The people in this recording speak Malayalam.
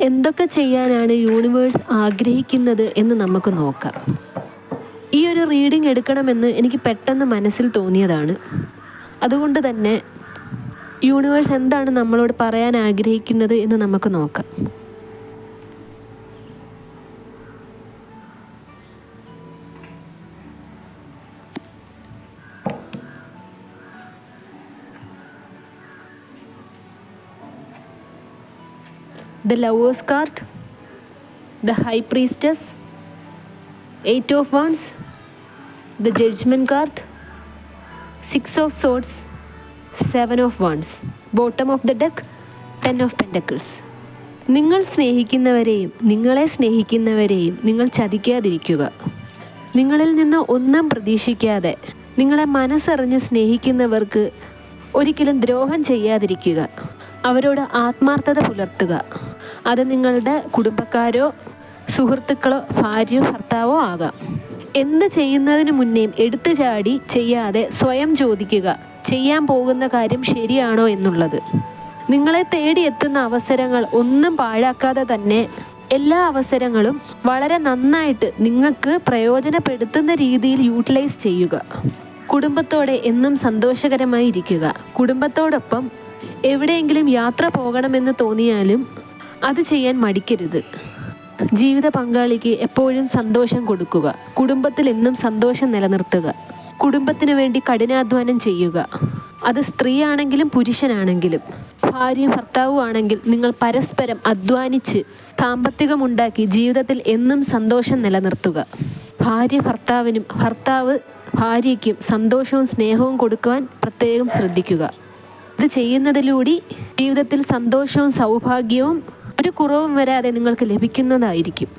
എന്തൊക്കെ ചെയ്യാനാണ് യൂണിവേഴ്സ് ആഗ്രഹിക്കുന്നത് എന്ന് നമുക്ക് നോക്കാം. ഈ ഒരു റീഡിംഗ് എടുക്കണമെന്ന് എനിക്ക് പെട്ടെന്ന് മനസ്സിൽ തോന്നിയതാണ്. അതുകൊണ്ട് തന്നെ യൂണിവേഴ്സ് എന്താണ് നമ്മളോട് പറയാൻ ആഗ്രഹിക്കുന്നത് എന്ന് നമുക്ക് നോക്കാം. The Lovers card, the High Priestess, 8 of Wands, the Judgment card, 6 of Swords, 7 of Wands, bottom of the deck, 10 of Pentacles. നിങ്ങൾ സ്നേഹിക്കുന്നവരെയും നിങ്ങളെ സ്നേഹിക്കുന്നവരെയും നിങ്ങൾ ചതിക്കാതിരിക്കുക. നിങ്ങളിൽ നിന്ന് ഒന്നും പ്രതീക്ഷിക്കാതെ നിങ്ങളെ മനസ്സറിഞ്ഞ് സ്നേഹിക്കുന്നവർക്ക് ഒരിക്കലും ദ്രോഹം ചെയ്യാതിരിക്കുക. അവരോട് ആത്മാർത്ഥത പുലർത്തുക. അത് നിങ്ങളുടെ കുടുംബക്കാരോ സുഹൃത്തുക്കളോ ഭാര്യയോ ഭർത്താവോ ആകാം. എന്ത് ചെയ്യുന്നതിന് മുന്നേയും എടുത്തു ചാടി ചെയ്യാതെ സ്വയം ചോദിക്കുക, ചെയ്യാൻ പോകുന്ന കാര്യം ശരിയാണോ എന്നുള്ളത്. നിങ്ങളെ തേടിയെത്തുന്ന അവസരങ്ങൾ ഒന്നും പാഴാക്കാതെ തന്നെ എല്ലാ അവസരങ്ങളും വളരെ നന്നായിട്ട് നിങ്ങൾക്ക് പ്രയോജനപ്പെടുത്തുന്ന രീതിയിൽ യൂട്ടിലൈസ് ചെയ്യുക. കുടുംബത്തോടെ എന്നും സന്തോഷകരമായി ഇരിക്കുക. കുടുംബത്തോടൊപ്പം എവിടെയെങ്കിലും യാത്ര പോകണമെന്ന് തോന്നിയാലും അത് ചെയ്യാൻ മടിക്കരുത്. ജീവിത പങ്കാളിക്ക് എപ്പോഴും സന്തോഷം കൊടുക്കുക. കുടുംബത്തിൽ എന്നും സന്തോഷം നിലനിർത്തുക. കുടുംബത്തിന് വേണ്ടി കഠിനാധ്വാനം ചെയ്യുക. അത് സ്ത്രീയാണെങ്കിലും പുരുഷനാണെങ്കിലും ഭാര്യയും ഭർത്താവും ആണെങ്കിൽ നിങ്ങൾ പരസ്പരം അധ്വാനിച്ച് സാമ്പത്തികമുണ്ടാക്കി ജീവിതത്തിൽ എന്നും സന്തോഷം നിലനിർത്തുക. ഭാര്യ ഭർത്താവിനും ഭർത്താവ് ഭാര്യയ്ക്കും സന്തോഷവും സ്നേഹവും കൊടുക്കുവാൻ പ്രത്യേകം ശ്രദ്ധിക്കുക. ഇത് ചെയ്യുന്നതിലൂടെ ജീവിതത്തിൽ സന്തോഷവും സൗഭാഗ്യവും ഒരു കുറവും വരാതെ നിങ്ങൾക്ക് ലഭിക്കുന്നതായിരിക്കും.